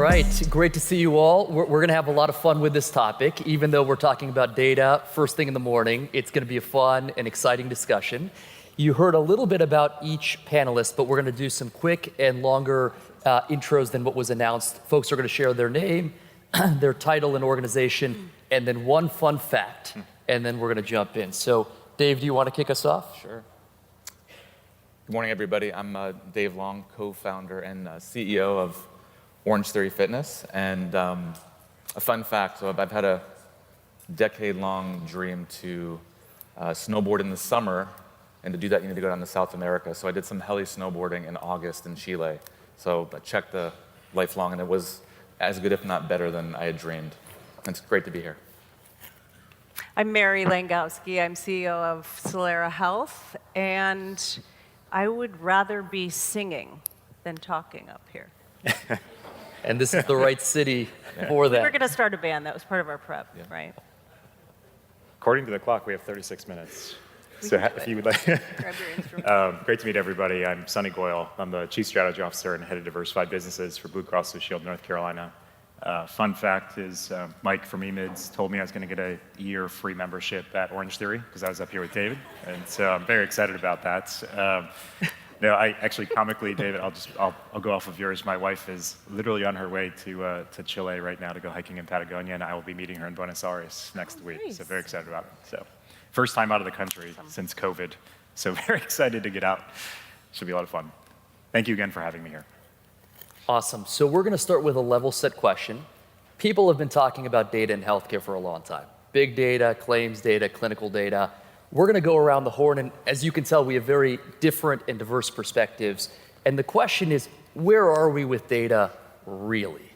right, great to see you all. We're going to have a lot of fun with this topic. Even though we're talking about data first thing in the morning, it's going to be a fun and exciting discussion. You heard a little bit about each panelist, but we're going to do some quick and longer intros than what was announced. Folks are going to share their name, their title and organization, and then one fun fact, and then we're going to jump in. So, Dave, do you want to kick us off? Sure. Good morning, everybody. I'm Dave Long, co-founder and CEO of Orange Theory Fitness. And a fun fact, so I've had a decade-long dream to snowboard in the summer, and to do that you need to go down to South America. So I did some heli snowboarding in August in Chile. So I checked the lifelong, and it was as good, if not better, than I had dreamed. It's great to be here. I'm Mary Langowski. I'm CEO of Solera Health, and I would rather be singing than talking up here. And this is the right city for that. We were going to start a band. That was part of our prep, right? According to the clock, we have 36 minutes. So if you would like, Grab your instrument. great to meet everybody. I'm Sonny Goyle. I'm the Chief Strategy Officer and Head of Diversified Businesses for Blue Cross Blue Shield North Carolina. Fun fact is Mike from Emids told me I was going to get a year free membership at Orange Theory because I was up here with David, and so I'm very excited about that. No, I actually comically, David, I'll go off of yours. My wife is literally on her way to Chile right now to go hiking in Patagonia, and I will be meeting her in Buenos Aires next week. Nice. So very excited about it. So first time out of the country since COVID, so very excited to get out. Should be a lot of fun. Thank you again for having me here. Awesome. So we're going to start with a level set question. People have been talking about data in healthcare for a long time. Big data, claims data, clinical data. We're going to go around the horn, and as you can tell, we have very different and diverse perspectives. And the question is, where are we with data really?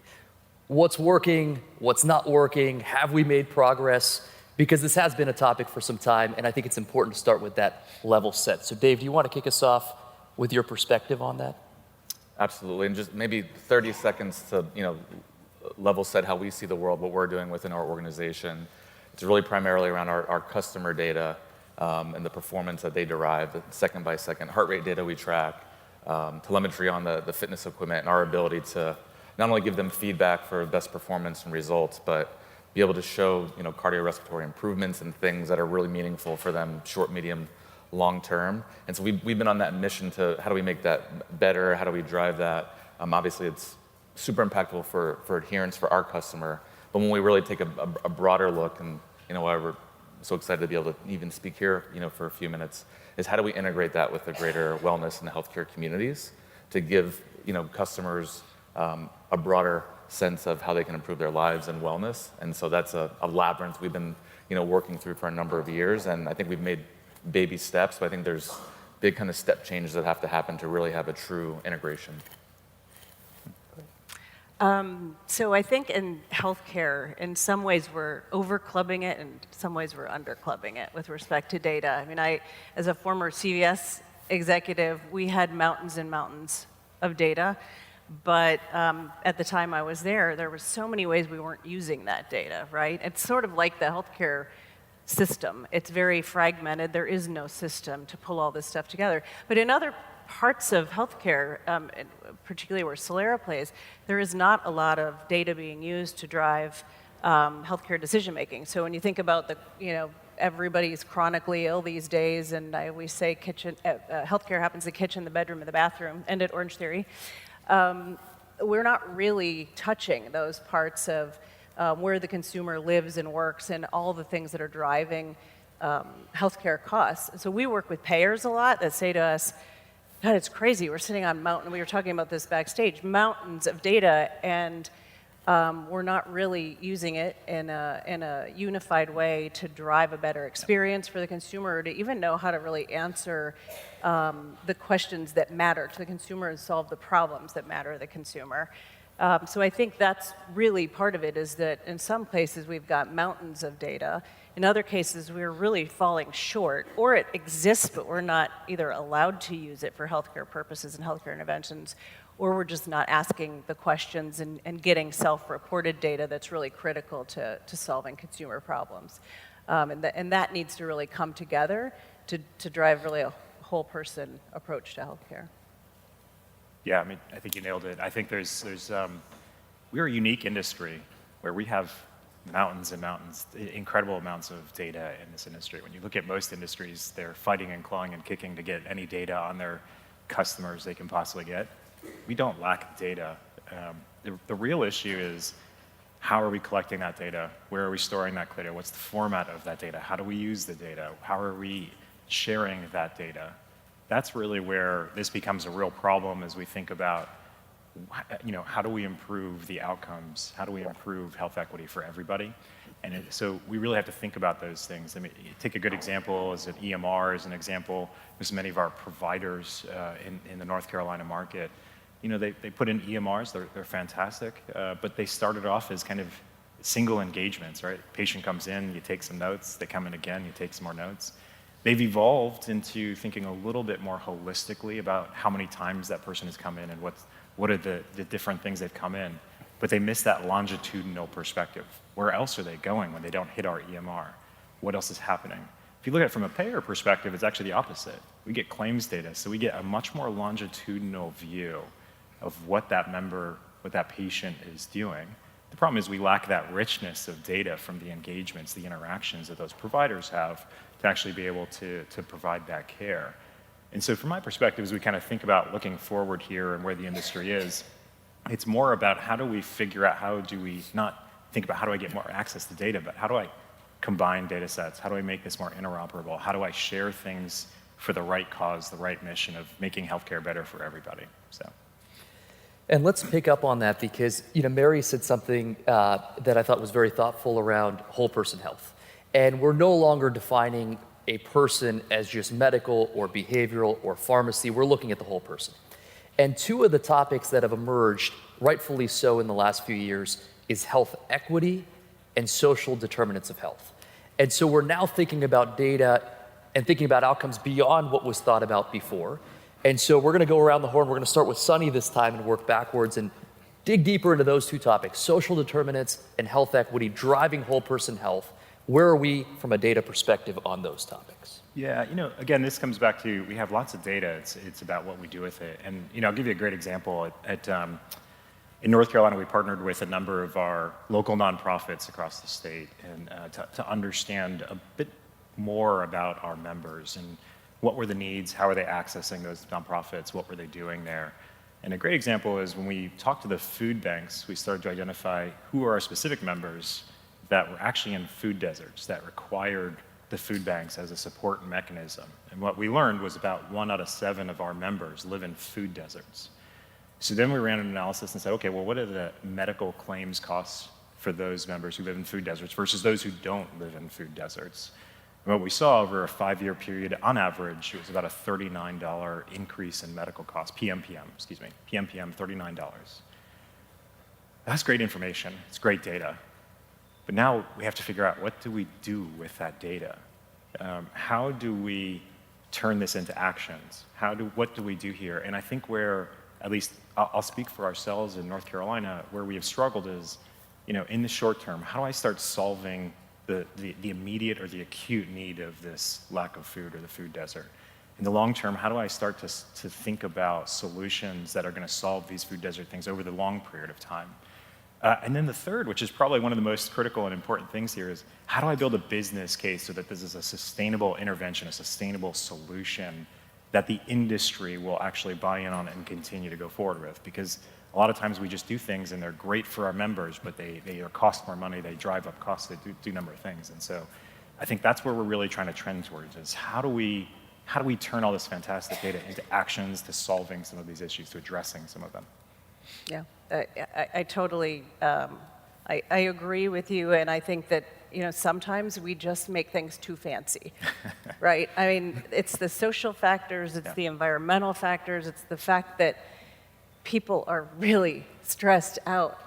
What's working? What's not working? Have we made progress? Because this has been a topic for some time, and I think it's important to start with that level set. So Dave, do you want to kick us off with your perspective on that? Absolutely, and just maybe 30 seconds to level set how we see the world, what we're doing within our organization. It's really primarily around our customer data and the performance that they derive, the second by second heart rate data we track, telemetry on the fitness equipment, and our ability to not only give them feedback for best performance and results, but be able to show cardiorespiratory improvements and things that are really meaningful for them, short, medium, long term. And so we've been on that mission to how do we make that better, how do we drive that. Obviously it's super impactful for adherence for our customer, but when we really take a broader look, and why we're so excited to be able to even speak here for a few minutes, is how do we integrate that with the greater wellness and the healthcare communities to give customers a broader sense of how they can improve their lives and wellness. And so that's a labyrinth we've been working through for a number of years, and I think we've made baby steps, but I think there's big kind of step changes that have to happen to really have a true integration. So I think in healthcare, in some ways we're over-clubbing it, and in some ways we're under-clubbing it with respect to data. I mean, as a former CVS executive, we had mountains and mountains of data, but at the time I was there were so many ways we weren't using that data, right? It's sort of like the healthcare system. It's very fragmented. There is no system to pull all this stuff together. But in other parts of healthcare, particularly where Solera plays, there is not a lot of data being used to drive healthcare decision making. So when you think about everybody's chronically ill these days, and I always say healthcare happens in the kitchen, the bedroom, and the bathroom, and at Orange Theory, we're not really touching those parts of where the consumer lives and works and all the things that are driving healthcare costs. So we work with payers a lot that say to us, God, it's crazy. We're sitting on mountain. We were talking about this backstage, mountains of data, and we're not really using it in a unified way to drive a better experience for the consumer, or to even know how to really answer the questions that matter to the consumer and solve the problems that matter to the consumer. So I think that's really part of it, is that in some places we've got mountains of data. In other cases, we're really falling short, or it exists, but we're not either allowed to use it for healthcare purposes and healthcare interventions, or we're just not asking the questions and getting self-reported data that's really critical to solving consumer problems. And that needs to really come together to drive really a whole person approach to healthcare. Yeah, I mean, I think you nailed it. I think we're a unique industry where we have mountains and mountains, incredible amounts of data in this industry. When you look at most industries, they're fighting and clawing and kicking to get any data on their customers they can possibly get. We don't lack data. The real issue is, how are we collecting that data? Where are we storing that data? What's the format of that data? How do we use the data? How are we sharing that data? That's really where this becomes a real problem as we think about, how do we improve the outcomes? How do we improve health equity for everybody? And so we really have to think about those things. I mean, take a good example as an EMR as an example. There's many of our providers in the North Carolina market. They put in EMRs, they're fantastic, but they started off as kind of single engagements, right? Patient comes in, you take some notes, they come in again, you take some more notes. They've evolved into thinking a little bit more holistically about how many times that person has come in and what are the different things they've come in. But they miss that longitudinal perspective. Where else are they going when they don't hit our EMR? What else is happening? If you look at it from a payer perspective, it's actually the opposite. We get claims data, so we get a much more longitudinal view of what that member, what that patient is doing. The problem is we lack that richness of data from the engagements, the interactions that those providers have to actually be able to provide that care. And so from my perspective, as we kind of think about looking forward here and where the industry is, it's more about how do we figure out, how do we not think about how do I get more access to data, but how do I combine data sets? How do I make this more interoperable? How do I share things for the right cause, the right mission of making healthcare better for everybody? So. And let's pick up on that because, Mary said something that I thought was very thoughtful around whole person health. And we're no longer defining a person as just medical or behavioral or pharmacy. We're looking at the whole person. And two of the topics that have emerged, rightfully so in the last few years, is health equity and social determinants of health. And so we're now thinking about data and thinking about outcomes beyond what was thought about before. And so we're going to go around the horn. We're going to start with Sunny this time and work backwards and dig deeper into those two topics, social determinants and health equity, driving whole person health. Where are we from a data perspective on those topics? Yeah, again, this comes back to, we have lots of data. It's about what we do with it. And, I'll give you a great example. In North Carolina, we partnered with a number of our local nonprofits across the state and to understand a bit more about our members and what were the needs, how are they accessing those nonprofits, what were they doing there. And a great example is when we talked to the food banks, we started to identify who are our specific members that were actually in food deserts, that required the food banks as a support mechanism. And what we learned was about 1 out of 7 of our members live in food deserts. So then we ran an analysis and said, okay, well, what are the medical claims costs for those members who live in food deserts versus those who don't live in food deserts? And what we saw over a 5-year period, on average, it was about a $39 increase in medical costs, PMPM, $39. That's great information, it's great data. But now we have to figure out, what do we do with that data? How do we turn this into actions? What do we do here? And I think where, at least I'll speak for ourselves in North Carolina, where we have struggled is, in the short term, how do I start solving the immediate or the acute need of this lack of food or the food desert? In the long term, how do I start to think about solutions that are going to solve these food desert things over the long period of time? And then the third, which is probably one of the most critical and important things here, is how do I build a business case so that this is a sustainable intervention, a sustainable solution that the industry will actually buy in on and continue to go forward with? Because a lot of times we just do things and they're great for our members, but they cost more money, they drive up costs, they do a number of things. And so I think that's where we're really trying to trend towards, is how do we turn all this fantastic data into actions, to solving some of these issues, to addressing some of them? Yeah, I totally, I agree with you, and I think that, sometimes we just make things too fancy, right? I mean, it's the social factors, it's the environmental factors, it's the fact that people are really stressed out,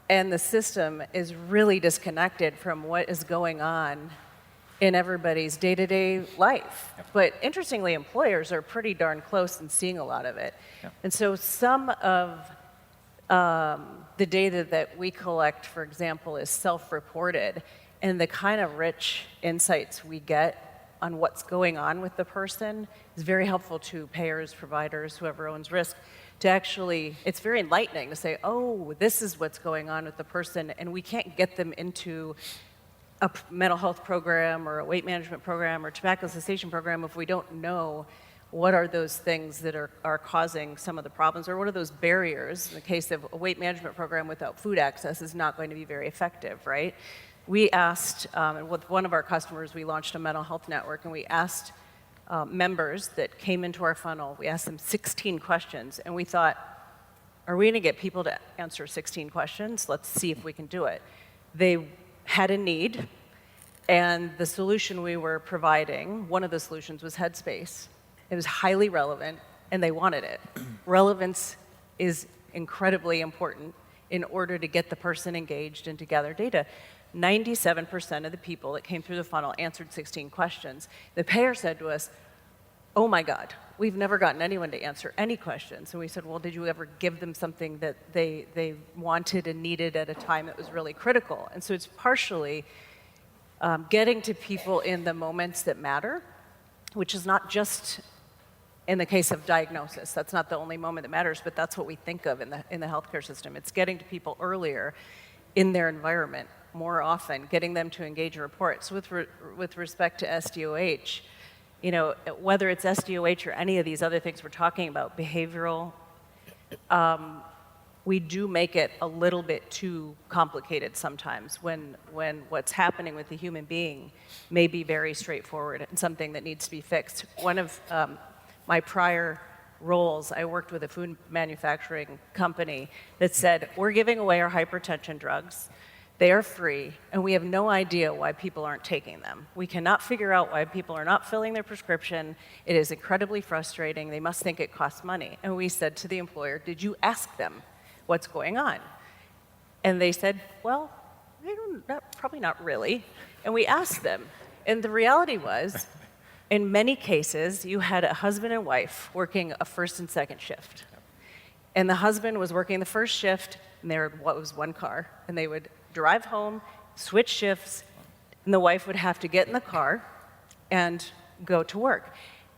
and the system is really disconnected from what is going on in everybody's day-to-day life. But interestingly, employers are pretty darn close and seeing a lot of it. And so some of the data that we collect, for example, is self-reported, and the kind of rich insights we get on what's going on with the person is very helpful to payers, providers, whoever owns risk, to actually, it's very enlightening to say, oh, this is what's going on with the person, and we can't get them into a mental health program or a weight management program or tobacco cessation program if we don't know what are those things that are causing some of the problems, or what are those barriers. In the case of a weight management program without food access is not going to be very effective, right? We asked, and with one of our customers, we launched a mental health network, and we asked members that came into our funnel, we asked them 16 questions, and we thought, are we gonna get people to answer 16 questions? Let's see if we can do it. They had a need, and the solution we were providing, one of the solutions was Headspace. It was highly relevant, and they wanted it. Relevance is incredibly important in order to get the person engaged and to gather data. 97% of the people that came through the funnel answered 16 questions. The payer said to us, oh my God, we've never gotten anyone to answer any questions. And we said, well, did you ever give them something that they wanted and needed at a time that was really critical? And so it's partially getting to people in the moments that matter, which is not just in the case of diagnosis. That's not the only moment that matters, but that's what we think of in the healthcare system. It's getting to people earlier in their environment, more often, getting them to engage and report. So with respect to SDOH, you know, whether it's SDOH or any of these other things we're talking about, behavioral, we do make it a little bit too complicated sometimes when what's happening with the human being may be very straightforward and something that needs to be fixed. One of my prior roles, I worked with a food manufacturing company that said, we're giving away our hypertension drugs. They are free, and we have no idea why people aren't taking them. We cannot figure out why people are not filling their prescription. It is incredibly frustrating. They must think it costs money. And we said to the employer, did you ask them what's going on? And they said, well, probably not really. And we asked them. And the reality was, in many cases, you had a husband and wife working a first and second shift. And the husband was working the first shift, and there was one car, and they would drive home, switch shifts, and the wife would have to get in the car and go to work.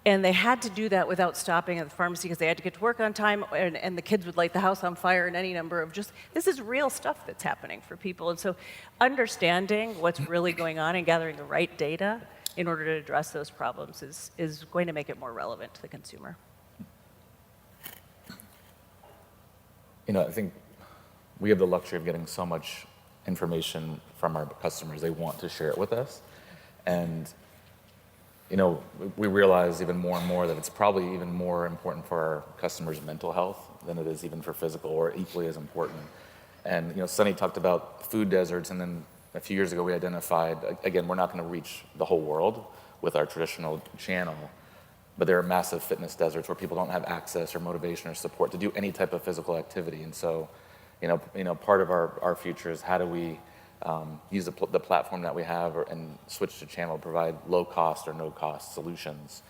And they had to do that without stopping at the pharmacy because they had to get to work on time, and the kids would light the house on fire, and any number of this is real stuff that's happening for people. And so understanding what's really going on and gathering the right data in order to address those problems is going to make it more relevant to the consumer. You know, I think we have the luxury of getting so much information from our customers. They want to share it with us. And, you know, we realize even more and more that it's probably even more important for our customers' mental health than it is even for physical, or equally as important. And, you know, Sunny talked about food deserts, and then a few years ago we identified, again, we're not going to reach the whole world with our traditional channel, but there are massive fitness deserts where people don't have access or motivation or support to do any type of physical activity. And so, you know, part of our future is how do we use the platform that we have and switch to channel, provide low cost or no cost solutions.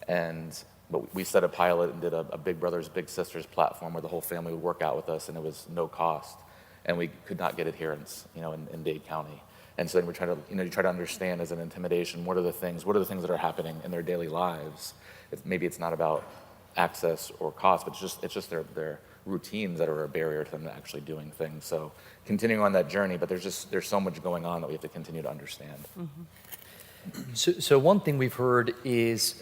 But we set a pilot and did a Big Brothers Big Sisters platform where the whole family would work out with us, and it was no cost, and we could not get adherence, you know, in Dade County. And so then we try to, you know, you try to understand as an intimidation, what are the things that are happening in their daily lives. Maybe it's not about access or cost, but it's just their routines that are a barrier to them actually doing things. So continuing on that journey, but there's so much going on that we have to continue to understand. Mm-hmm. So one thing we've heard is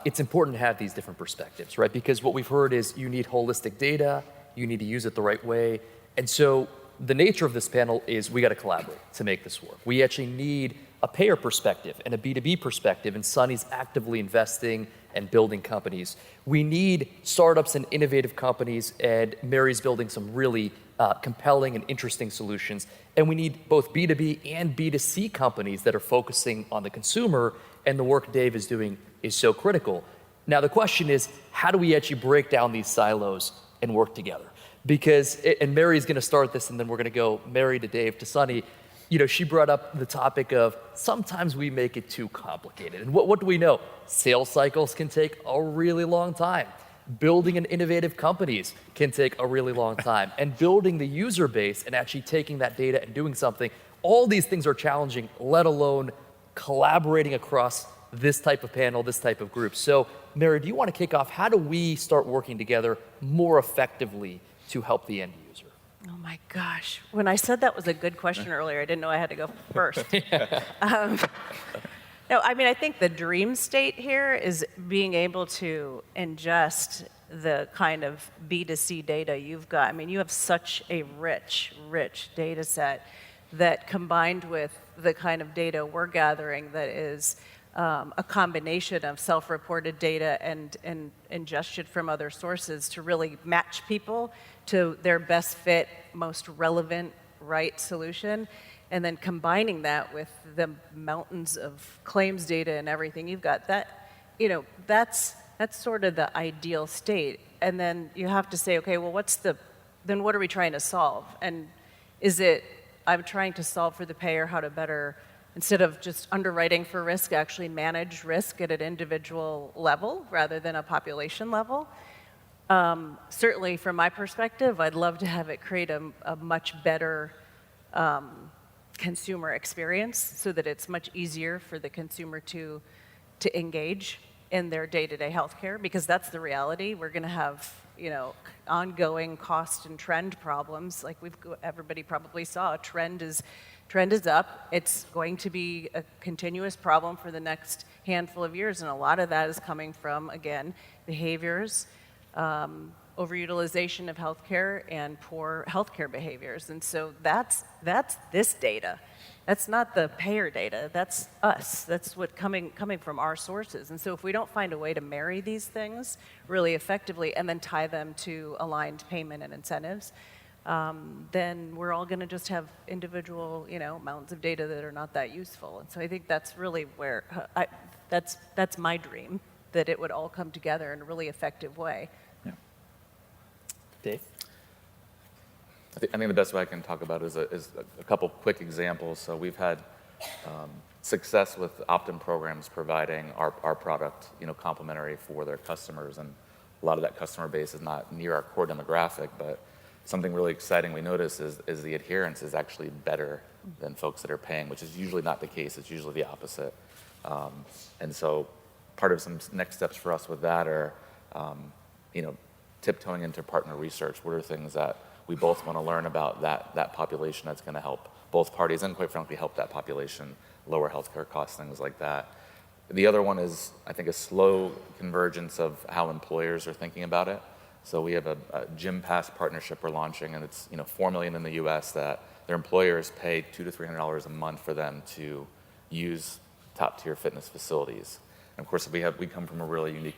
it's important to have these different perspectives, right? Because what we've heard is you need holistic data, you need to use it the right way. And so the nature of this panel is we got to collaborate to make this work. We actually need a payer perspective and a B2B perspective, and Sunny's actively investing and building companies. We need startups and innovative companies, and Mary's building some really compelling and interesting solutions. And we need both B2B and B2C companies that are focusing on the consumer, and the work Dave is doing is so critical. Now the question is, how do we actually break down these silos and work together? Because, and Mary's gonna start this, and then we're gonna go Mary to Dave to Sunny. You know, she brought up the topic of sometimes we make it too complicated. And what do we know? Sales cycles can take a really long time. Building and innovative companies can take a really long time. And building the user base and actually taking that data and doing something, all these things are challenging, let alone collaborating across this type of panel, this type of group. So, Mary, do you want to kick off? How do we start working together more effectively to help the end user? Oh my gosh. When I said that was a good question earlier, I didn't know I had to go first. No, I mean, I think the dream state here is being able to ingest the kind of B2C data you've got. I mean, you have such a rich, rich data set that combined with the kind of data we're gathering that is a combination of self-reported data and ingestion from other sources to really match people to their best fit, most relevant, right solution. And then combining that with the mountains of claims data and everything you've got, that's sort of the ideal state. And then you have to say, okay, well, then what are we trying to solve? And is it, I'm trying to solve for the payer how to better, instead of just underwriting for risk, actually manage risk at an individual level rather than a population level? Certainly from my perspective, I'd love to have it create a much better consumer experience so that it's much easier for the consumer to engage in their day-to-day healthcare, because that's the reality. We're going to have, ongoing cost and trend problems. Like everybody probably saw, trend is up. It's going to be a continuous problem for the next handful of years, and a lot of that is coming from, again, behaviors, overutilization of healthcare, and poor healthcare behaviors. And so that's this data. That's not the payer data. That's us. That's what coming from our sources. And so if we don't find a way to marry these things really effectively and then tie them to aligned payment and incentives, then we're all going to just have individual, mountains of data that are not that useful. And so I think that's really where that's my dream, that it would all come together in a really effective way. Yeah. Dave? I think the best way I can talk about it is a couple quick examples. So we've had success with opt-in programs providing our product, complimentary for their customers, and a lot of that customer base is not near our core demographic, but something really exciting we notice is the adherence is actually better than folks that are paying, which is usually not the case. It's usually the opposite. And so part of some next steps for us with that are, tiptoeing into partner research. What are things that we both want to learn about that population that's going to help both parties and, quite frankly, help that population lower healthcare costs, things like that. The other one is, I think, a slow convergence of how employers are thinking about it. So we have a Gym Pass partnership we're launching, and it's $4 million in the U.S. that their employers pay $200 to $300 a month for them to use top-tier fitness facilities. And of course, we come from a really unique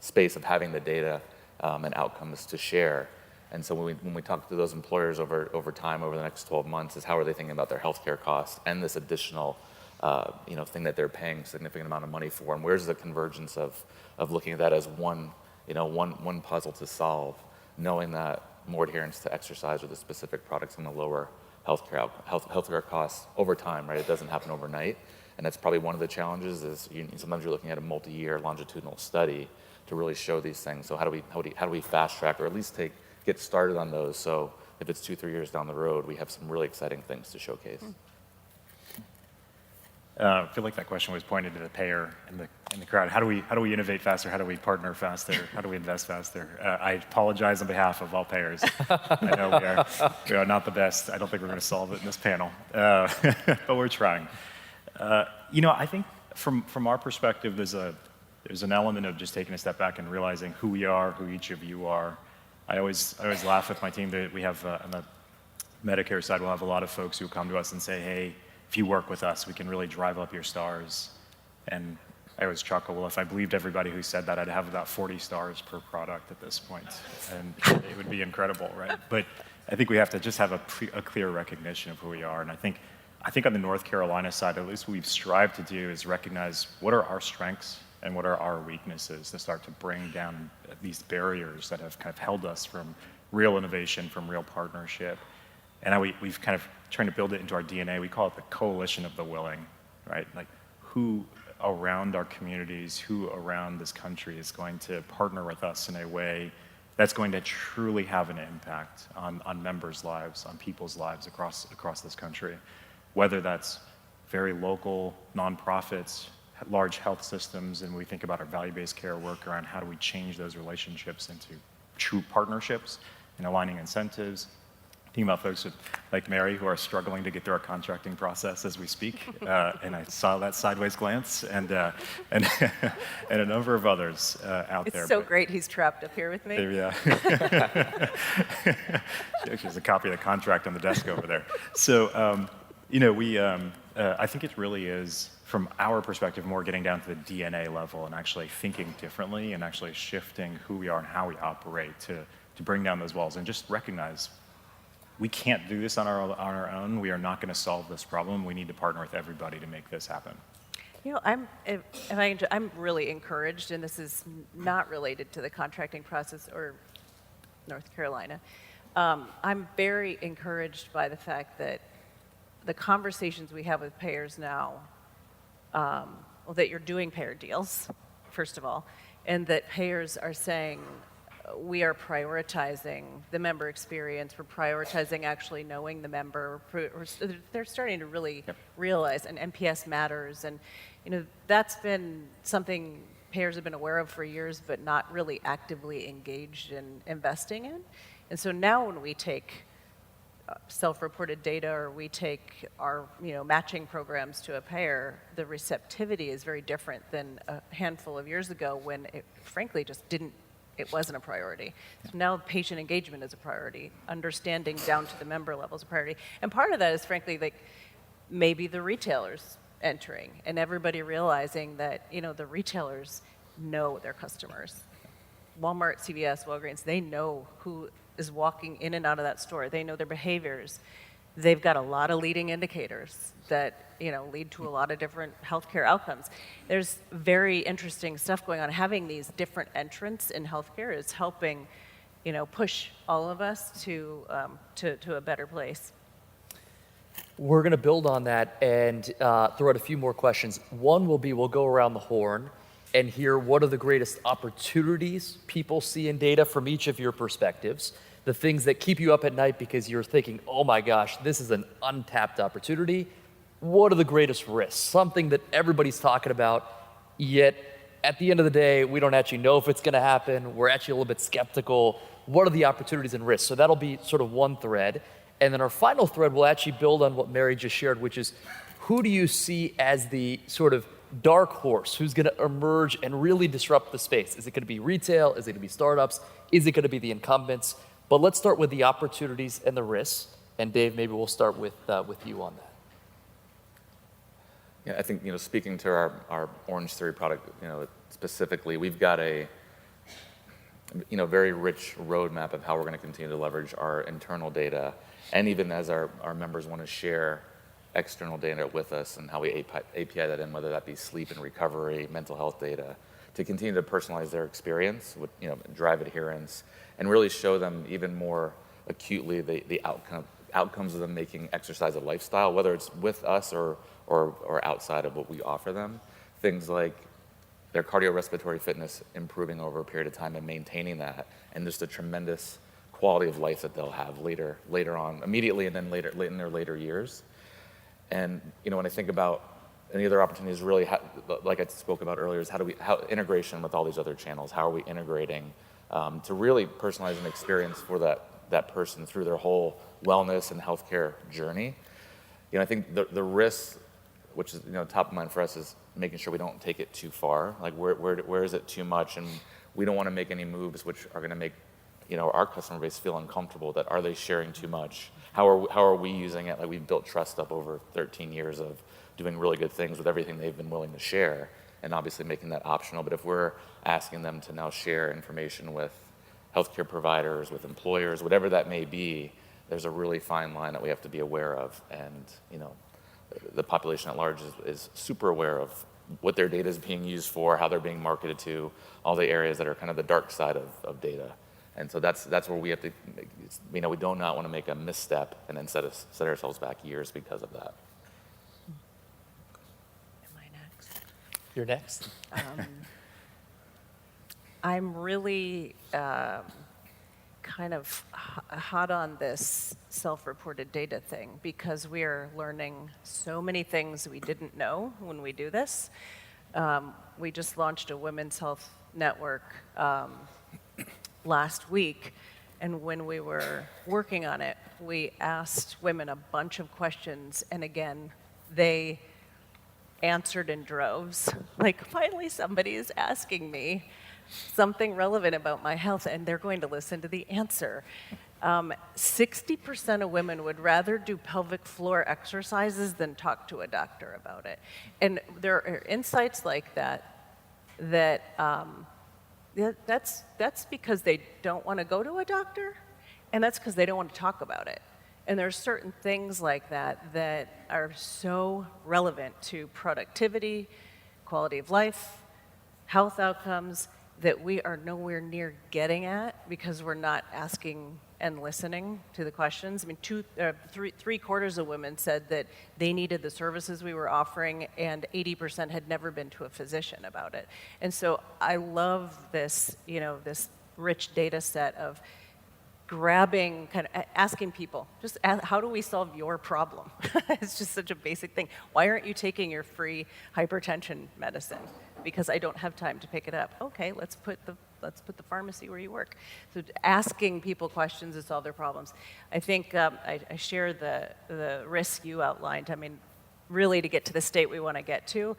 space of having the data and outcomes to share. And so when we talk to those employers over time, over the next 12 months, is how are they thinking about their healthcare costs and this additional thing that they're paying a significant amount of money for, and where's the convergence of looking at that as one puzzle to solve, knowing that more adherence to exercise or the specific products and the lower healthcare costs over time, right? It doesn't happen overnight, and that's probably one of the challenges. Is sometimes you're looking at a multi-year longitudinal study to really show these things. So how do we fast track, or at least get started on those? So if it's 2-3 years down the road, we have some really exciting things to showcase. I feel like that question was pointed to the payer in the crowd. How do we innovate faster? How do we partner faster? How do we invest faster? I apologize on behalf of all payers. I know we are not the best. I don't think we're going to solve it in this panel, but we're trying. I think from our perspective, there's an element of just taking a step back and realizing who we are, who each of you are. I always laugh with my team that we have on the Medicare side, we'll have a lot of folks who come to us and say, hey, if you work with us, we can really drive up your stars. And I always chuckle, well, if I believed everybody who said that, I'd have about 40 stars per product at this point. And it would be incredible, right? But I think we have to just have a clear recognition of who we are. And I think on the North Carolina side, at least what we've strived to do is recognize what are our strengths and what are our weaknesses to start to bring down these barriers that have kind of held us from real innovation, from real partnership. And we've kind of trying to build it into our DNA. We call it the coalition of the willing, right? Like who around our communities, who around this country is going to partner with us in a way that's going to truly have an impact on members' lives, on people's lives across this country. Whether that's very local nonprofits, large health systems and we think about our value-based care work around how do we change those relationships into true partnerships and aligning incentives. Thinking about folks like Mary who are struggling to get through our contracting process as we speak, and I saw that sideways glance, and and a number of others out there. It's so great he's trapped up here with me. Yeah. There's a copy of the contract on the desk over there. So, I think it really is, from our perspective, more getting down to the DNA level and actually thinking differently and actually shifting who we are and how we operate to bring down those walls and just recognize we can't do this on our own. We are not going to solve this problem. We need to partner with everybody to make this happen. I'm really encouraged, and this is not related to the contracting process or North Carolina. I'm very encouraged by the fact that the conversations we have with payers now, that you're doing payer deals, first of all, and that payers are saying, we are prioritizing the member experience. We're prioritizing actually knowing the member. They're starting to really realize, and NPS matters. And that's been something payers have been aware of for years, but not really actively engaged in investing in. And so now when we take self-reported data or we take our matching programs to a payer, the receptivity is very different than a handful of years ago when it frankly just it wasn't a priority. So now patient engagement is a priority. Understanding down to the member level is a priority. And part of that is frankly like maybe the retailers entering and everybody realizing that the retailers know their customers. Walmart, CVS, Walgreens, they know who is walking in and out of that store. They know their behaviors. They've got a lot of leading indicators that lead to a lot of different healthcare outcomes. There's very interesting stuff going on. Having these different entrants in healthcare is helping, push all of us to a better place. We're going to build on that and throw out a few more questions. One will be, we'll go around the horn and hear what are the greatest opportunities people see in data from each of your perspectives, the things that keep you up at night because you're thinking, oh my gosh, this is an untapped opportunity. What are the greatest risks? Something that everybody's talking about, yet at the end of the day, we don't actually know if it's going to happen. We're actually a little bit skeptical. What are the opportunities and risks? So that'll be sort of one thread. And then our final thread will actually build on what Mary just shared, which is who do you see as the sort of dark horse who's going to emerge and really disrupt the space? Is it going to be retail? Is it going to be startups? Is it going to be the incumbents? But let's start with the opportunities and the risks. And Dave, maybe we'll start with you on that. Yeah, I think speaking to our Orange Theory product, specifically, we've got a very rich roadmap of how we're going to continue to leverage our internal data, and even as our members want to share external data with us, and how we API that in, whether that be sleep and recovery, mental health data, to continue to personalize their experience, with drive adherence, and really show them even more acutely the outcomes of them making exercise a lifestyle, whether it's with us or outside of what we offer them. Things like their cardiorespiratory fitness improving over a period of time and maintaining that, and just a tremendous quality of life that they'll have later on, immediately and then later in their later years. And when I think about any other opportunities, really, like I spoke about earlier, is how integration with all these other channels. How are we integrating to really personalize an experience for that person through their whole wellness and healthcare journey? I think the risks, which is top of mind for us, is making sure we don't take it too far. Like where is it too much? And we don't want to make any moves which are going to make our customer base feel uncomfortable. That are they sharing too much? How are we using it? Like, we've built trust up over 13 years of doing really good things with everything they've been willing to share, and obviously making that optional. But if we're asking them to now share information with healthcare providers, with employers, whatever that may be, there's a really fine line that we have to be aware of. And the population at large is super aware of what their data is being used for, how they're being marketed to, all the areas that are kind of the dark side of data. And so that's where we have to, we do not want to make a misstep and then set ourselves back years because of that. Am I next? You're next. I'm really kind of hot on this self-reported data thing because we are learning so many things we didn't know when we do this. We just launched a women's health network last week, and when we were working on it, we asked women a bunch of questions, and again, they answered in droves. Like, finally somebody is asking me something relevant about my health, and they're going to listen to the answer. 60% of women would rather do pelvic floor exercises than talk to a doctor about it. And there are insights like that's because they don't want to go to a doctor, and that's because they don't want to talk about it. And there's certain things like that that are so relevant to productivity, quality of life, health outcomes, that we are nowhere near getting at because we're not asking and listening to the questions. I mean, three-quarters of women said that they needed the services we were offering, and 80% had never been to a physician about it. And so I love this, this rich data set of grabbing, kind of asking people, just how do we solve your problem? It's just such a basic thing. Why aren't you taking your free hypertension medicine? Because I don't have time to pick it up. Okay, let's put the pharmacy where you work. So asking people questions to solve their problems. I think I share the risk you outlined. I mean, really, to get to the state we want to get to,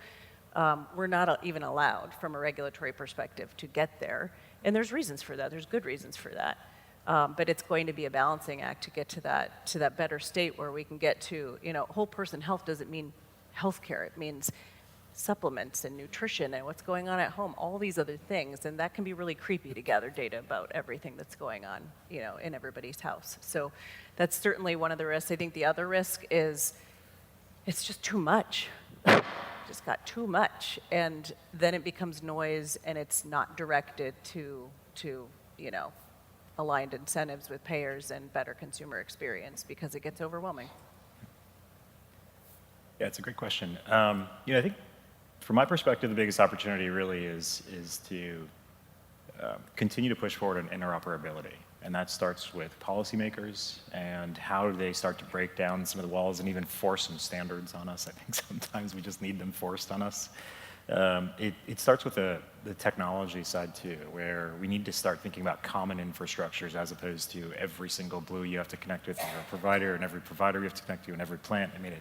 we're not even allowed from a regulatory perspective to get there. And there's reasons for that. There's good reasons for that. But it's going to be a balancing act to get to that better state where we can get to, whole person health doesn't mean healthcare. It means supplements and nutrition and what's going on at home, all these other things. And that can be really creepy to gather data about everything that's going on, in everybody's house. So that's certainly one of the risks. I think the other risk is it's just too much. Just got too much. And then it becomes noise, and it's not directed to aligned incentives with payers and better consumer experience because it gets overwhelming. Yeah, it's a great question. I think from my perspective, the biggest opportunity really is to continue to push forward on interoperability. And that starts with policymakers and how do they start to break down some of the walls and even force some standards on us. I think sometimes we just need them forced on us. It starts with the technology side too, where we need to start thinking about common infrastructures as opposed to every single blue you have to connect with your provider, and every provider you have to connect to, and every plant. I mean,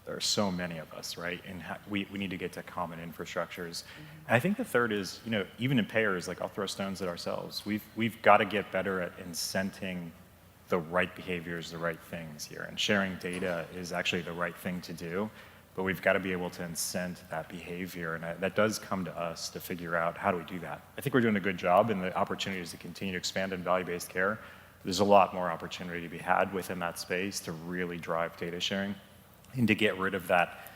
there are so many of us, right? And we need to get to common infrastructures. Mm-hmm. And I think the third is, even in payers, like I'll throw stones at ourselves. We've got to get better at incenting the right behaviors, the right things here. And sharing data is actually the right thing to do. But we've got to be able to incent that behavior, and that does come to us to figure out how do we do that. I think we're doing a good job, and the opportunities to continue to expand in value-based care. There's a lot more opportunity to be had within that space to really drive data sharing and to get rid of that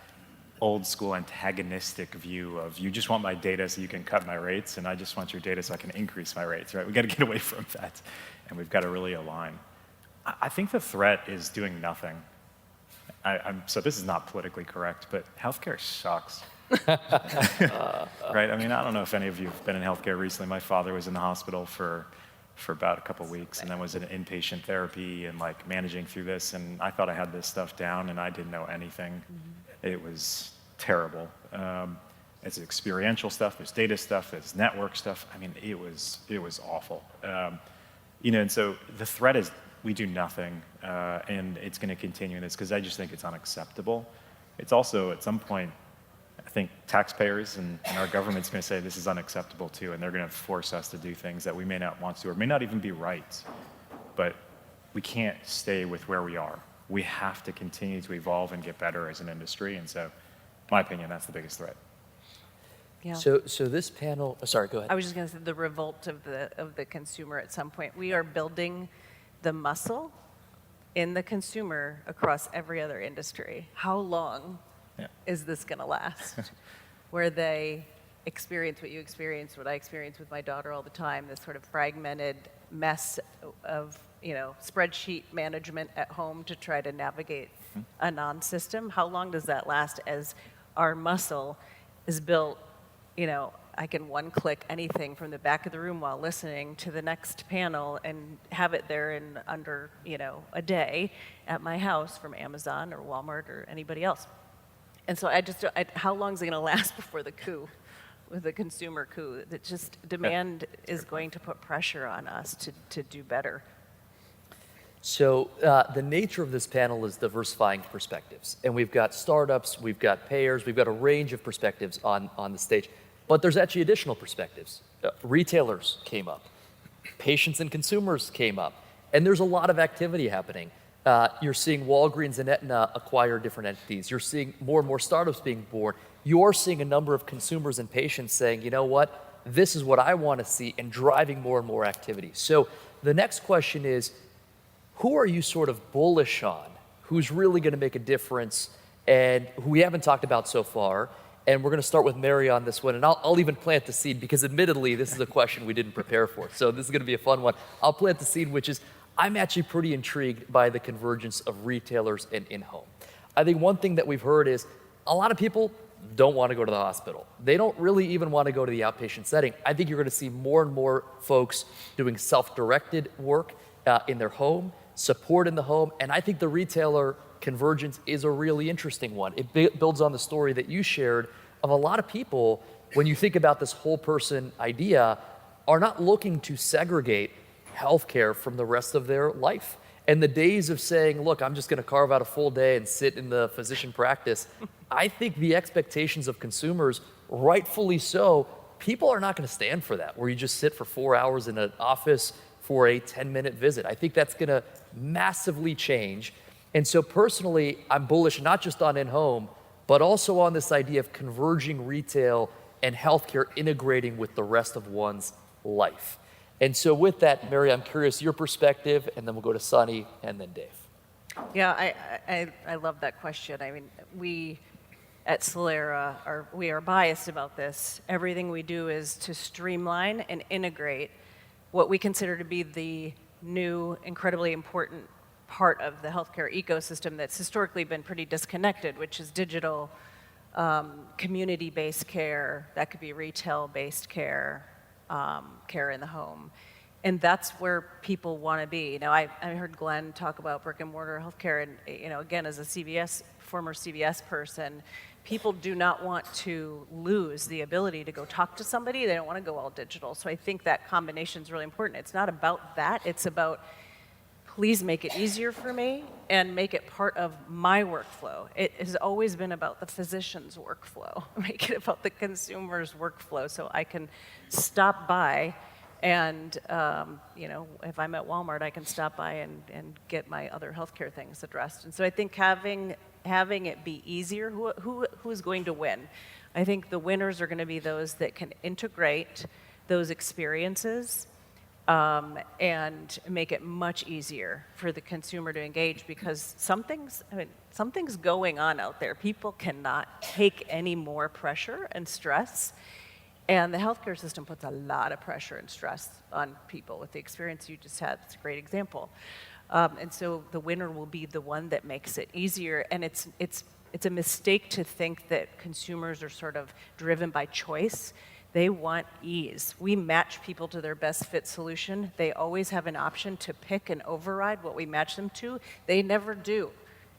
old school antagonistic view of you just want my data so you can cut my rates, and I just want your data so I can increase my rates, right? We've got to get away from that, and we've got to really align. I think the threat is doing nothing. So this is not politically correct, but healthcare sucks. Right? I mean, I don't know if any of you have been in healthcare recently. My father was in the hospital for about a couple of weeks, and then was in inpatient therapy and like managing through this. And I thought I had this stuff down, and I didn't know anything. Mm-hmm. It was terrible. It's experiential stuff. There's data stuff. There's network stuff. I mean, it was awful. And so the threat is we do nothing, and it's going to continue in this because I just think it's unacceptable. It's also, at some point, I think taxpayers and our government's going to say this is unacceptable too, and they're going to force us to do things that we may not want to or may not even be right. But we can't stay with where we are. We have to continue to evolve and get better as an industry, and so, in my opinion, that's the biggest threat. Yeah. So this panel, sorry, go ahead. I was just going to say the revolt of the consumer at some point. We are building the muscle in the consumer across every other industry. How long is this going to last? Where they experience what you experience, what I experience with my daughter all the time, this sort of fragmented mess of spreadsheet management at home to try to navigate a non-system. How long does that last as our muscle is built, I can one-click anything from the back of the room while listening to the next panel and have it there in under, a day at my house from Amazon or Walmart or anybody else. And so how long is it going to last before the coup, with the consumer coup? That just demand is going to put pressure on us to do better. So the nature of this panel is diversifying perspectives. And we've got startups, we've got payers, we've got a range of perspectives on the stage. But there's actually additional perspectives. Retailers came up. Patients and consumers came up. And there's a lot of activity happening. You're seeing Walgreens and Aetna acquire different entities. You're seeing more and more startups being born. You're seeing a number of consumers and patients saying, you know what, this is what I want to see, and driving more and more activity. So the next question is, who are you sort of bullish on? Who's really going to make a difference and who we haven't talked about so far? And we're going to start with Mary on this one, and I'll even plant the seed because admittedly, this is a question we didn't prepare for. So this is going to be a fun one. I'll plant the seed, which is I'm actually pretty intrigued by the convergence of retailers and in-home. I think one thing that we've heard is a lot of people don't want to go to the hospital. They don't really even want to go to the outpatient setting. I think you're going to see more and more folks doing self-directed work in their home, support in the home, and I think the retailer convergence is a really interesting one. It builds on the story that you shared of a lot of people, when you think about this whole person idea, are not looking to segregate healthcare from the rest of their life. And the days of saying, look, I'm just going to carve out a full day and sit in the physician practice, I think the expectations of consumers, rightfully so, people are not going to stand for that, where you just sit for 4 hours in an office for a 10-minute visit. I think that's going to massively change. And so personally, I'm bullish not just on in-home, but also on this idea of converging retail and healthcare integrating with the rest of one's life. And so with that, Mary, I'm curious your perspective, and then we'll go to Sunny and then Dave. Yeah, I love that question. I mean, we at Solera we are biased about this. Everything we do is to streamline and integrate what we consider to be the new, incredibly important part of the healthcare ecosystem that's historically been pretty disconnected, which is digital, community-based care. That could be retail-based care, care in the home. And that's where people want to be. You know, I heard Glenn talk about brick and mortar healthcare, and you know, again, as a former CVS person, people do not want to lose the ability to go talk to somebody. They don't want to go all digital. So I think that combination is really important. It's not about that. It's about, please make it easier for me and make it part of my workflow. It has always been about the physician's workflow. Make it about the consumer's workflow so I can stop by and, you know, if I'm at Walmart, I can stop by and get my other healthcare things addressed. And so I think having it be easier, who's going to win? I think the winners are going to be those that can integrate those experiences and make it much easier for the consumer to engage, because something's going on out there. People cannot take any more pressure and stress, and the healthcare system puts a lot of pressure and stress on people. With the experience you just had, it's a great example. And so the winner will be the one that makes it easier, and it's a mistake to think that consumers are sort of driven by choice. They want ease. We match people to their best fit solution. They always have an option to pick and override what we match them to. They never do,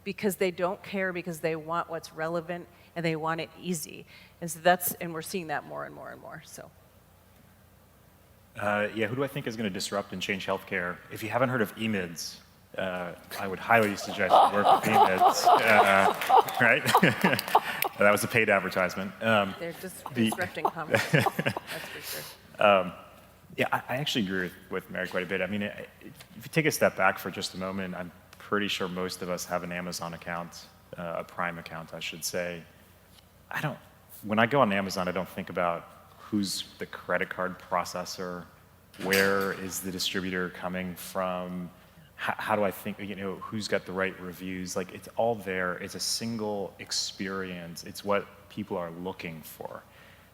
because they don't care, because they want what's relevant and they want it easy. And so and we're seeing that more and more and more. So. Yeah, who do I think is going to disrupt and change healthcare? If you haven't heard of Emids, I would highly suggest you work with Emids, right? That was a paid advertisement. They're just disrupting commerce, that's for sure. Yeah, I actually agree with Mary quite a bit. I mean, if you take a step back for just a moment, I'm pretty sure most of us have an Amazon account, a Prime account, I should say. When I go on Amazon, I don't think about who's the credit card processor, where is the distributor coming from, how do I think, you know, who's got the right reviews? Like, it's all there. It's a single experience. It's what people are looking for.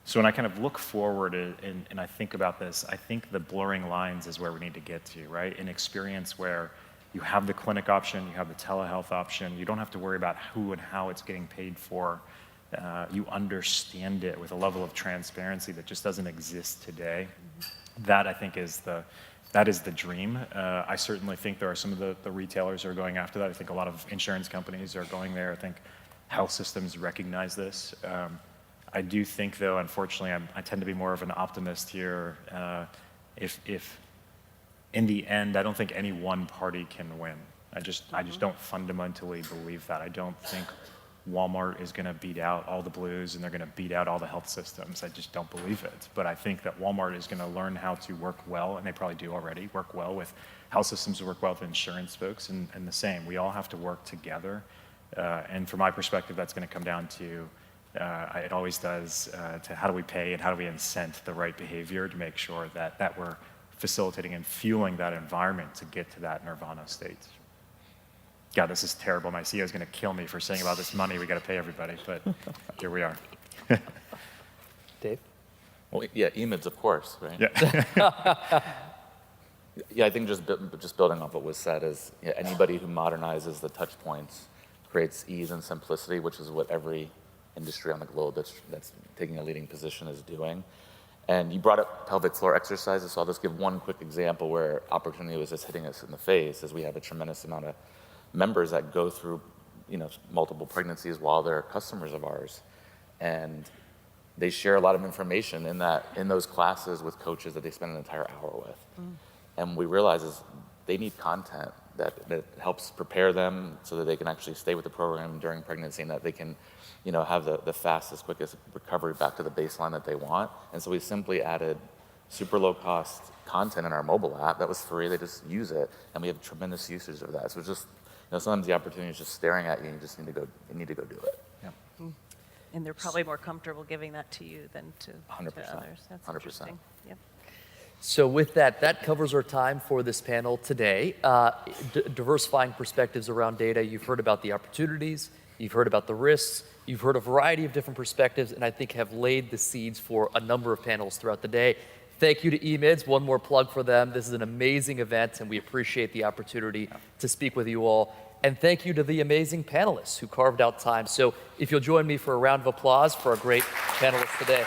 So when I kind of look forward and I think about this, I think the blurring lines is where we need to get to, right? An experience where you have the clinic option, you have the telehealth option, you don't have to worry about who and how it's getting paid for. You understand it with a level of transparency that just doesn't exist today. That, I think, is the dream. I certainly think there are some of the retailers who are going after that. I think a lot of insurance companies are going there. I think health systems recognize this. I do think, though, unfortunately, I tend to be more of an optimist here. If in the end, I don't think any one party can win. I just don't fundamentally believe that. I don't think Walmart is going to beat out all the blues and they're going to beat out all the health systems. I just don't believe it. But I think that Walmart is going to learn how to work well, and they probably do already, work well with health systems, work well with insurance folks, and the same. We all have to work together. And from my perspective, that's going to come down to, it always does, to how do we pay and how do we incent the right behavior to make sure that we're facilitating and fueling that environment to get to that nirvana state. God, this is terrible. My CEO is going to kill me for saying about this money we got to pay everybody, but here we are. Dave? Well, yeah, Emids, of course, right? Yeah. Yeah, I think just building off what was said is anybody who modernizes the touch points creates ease and simplicity, which is what every industry on the globe that's taking a leading position is doing. And you brought up pelvic floor exercises, so I'll just give one quick example where opportunity was just hitting us in the face, as we have a tremendous amount of members that go through, multiple pregnancies while they're customers of ours, and they share a lot of information in those classes with coaches that they spend an entire hour with. And we realize is they need content that helps prepare them so that they can actually stay with the program during pregnancy, and that they can, have the fastest, quickest recovery back to the baseline that they want. And so we simply added super low cost content in our mobile app that was free. They just use it, and we have tremendous usage of that. So it's just, sometimes the opportunity is just staring at you, and you just need to go do it. Yeah. And they're probably more comfortable giving that to you than to 100%. others. That's 100%. interesting. Yep. So with that covers our time for this panel today. Diversifying perspectives around data. You've heard about the opportunities, you've heard about the risks, you've heard a variety of different perspectives, and I think have laid the seeds for a number of panels throughout the day. Thank you to Emids. One more plug for them. This is an amazing event, and we appreciate the opportunity to speak with you all. And thank you to the amazing panelists who carved out time. So if you'll join me for a round of applause for our great panelists today.